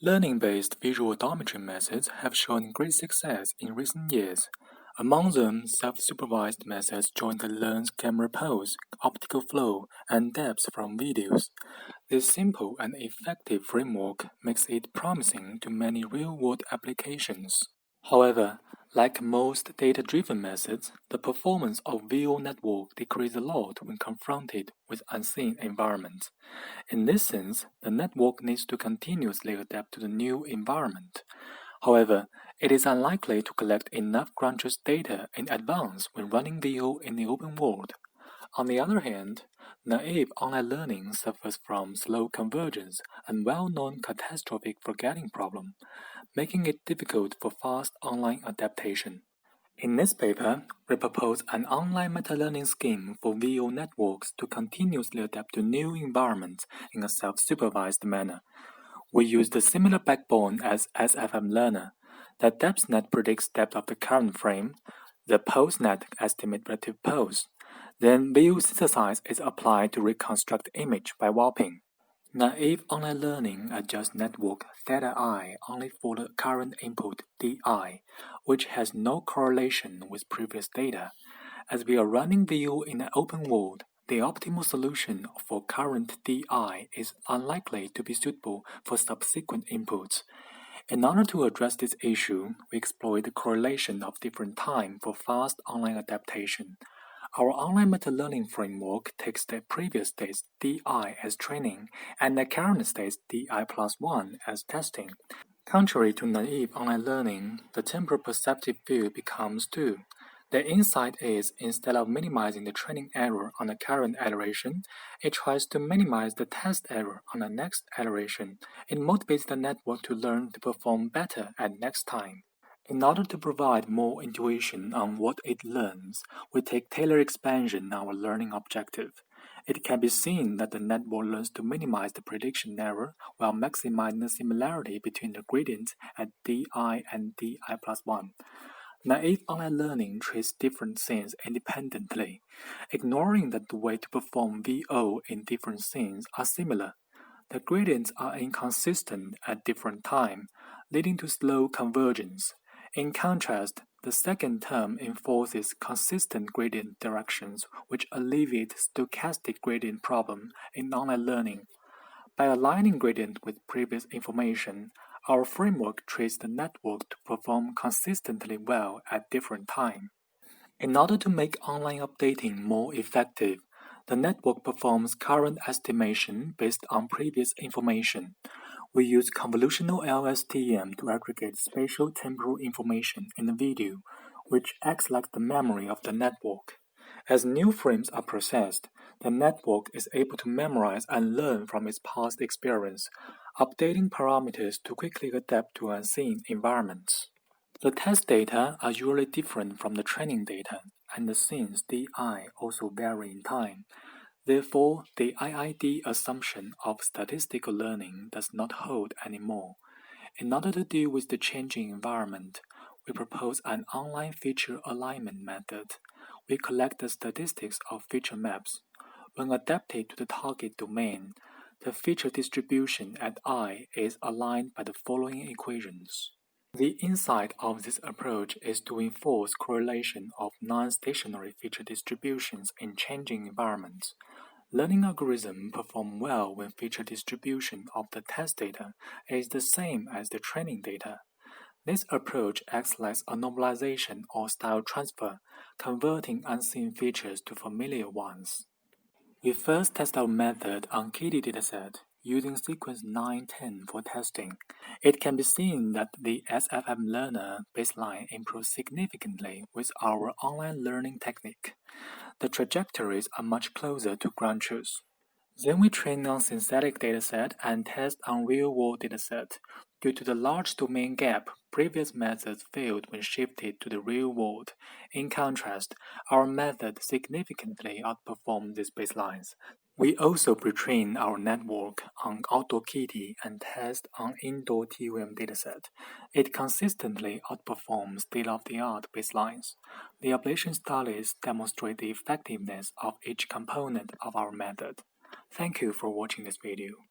Learning-based visual odometry methods have shown great success in recent years. Among them, self-supervised methods jointly learn camera pose, optical flow, and depth from videos. This simple and effective framework makes it promising to many real-world applications. However, like most data-driven methods, the performance of VO network decreases a lot when confronted with unseen environments. In this sense, the network needs to continuously adapt to the new environment. However, it is unlikely to collect enough ground truth data in advance when running VO in the open world. On the other hand, naive online learning suffers from slow convergence and well-known catastrophic forgetting problem, making it difficult for fast online adaptation. In this paper, we propose an online meta-learning scheme for VO networks to continuously adapt to new environments in a self-supervised manner. We used a similar backbone as SFM learner. The depthNet predicts depth of the current frame, the PoseNet estimates relative pose. Then VO synthesis is applied to reconstruct image by warping. Naive online learning adjusts network theta-I only for the current input di, which has no correlation with previous data. As we are running VO in an open world, the optimal solution for current di is unlikely to be suitable for subsequent inputs. In order to address this issue, we exploit the correlation of different time for fast online adaptation. Our online meta-learning framework takes the previous state's di as training and the current state's di plus 1 as testing. Contrary to naive online learning, the temporal perceptive field becomes 2. The insight is, instead of minimizing the training error on the current iteration, it tries to minimize the test error on the next iteration. It motivates the network to learn to perform better at next time. In order to provide more intuition on what it learns, we take tailored expansion our learning objective. It can be seen that the network learns to minimize the prediction error while maximizing the similarity between the gradients at di and di plus 1. Naive online learning treats different scenes independently, ignoring that the way to perform VO in different scenes are similar. The gradients are inconsistent at different times, leading to slow convergence. In contrast, the second term enforces consistent gradient directions, which alleviate stochastic gradient problem in online learning. By aligning gradient with previous information, our framework treats the network to perform consistently well at different times. In order to make online updating more effective, the network performs current estimation based on previous information. We use convolutional LSTM to aggregate spatial-temporal information in the video, which acts like the memory of the network. As new frames are processed, the network is able to memorize and learn from its past experience, updating parameters to quickly adapt to unseen environments. The test data are usually different from the training data, and the scenes di also vary in time. Therefore, the IID assumption of statistical learning does not hold anymore. In order to deal with the changing environment, we propose an online feature alignment method. We collect the statistics of feature maps. When adapted to the target domain, the feature distribution at I is aligned by the following equations. The insight of this approach is to enforce correlation of non-stationary feature distributions in changing environments. Learning algorithms perform well when feature distribution of the test data is the same as the training data. This approach acts like a normalization or style transfer, converting unseen features to familiar ones. We first test our method on KD dataset using sequence 910 for testing. It can be seen that the SFM learner baseline improves significantly with our online learning technique. The trajectories are much closer to ground truth. Then we train on synthetic dataset and test on real-world dataset. Due to the large domain gap, previous methods failed when shifted to the real world. In contrast, our method significantly outperformed these baselines. We also pre-train our network on outdoor kitty and test on indoor TOM dataset. It consistently outperforms state-of-the-art baselines. The Ablation Studies demonstrate the effectiveness of each component of our method. Thank you for watching this video.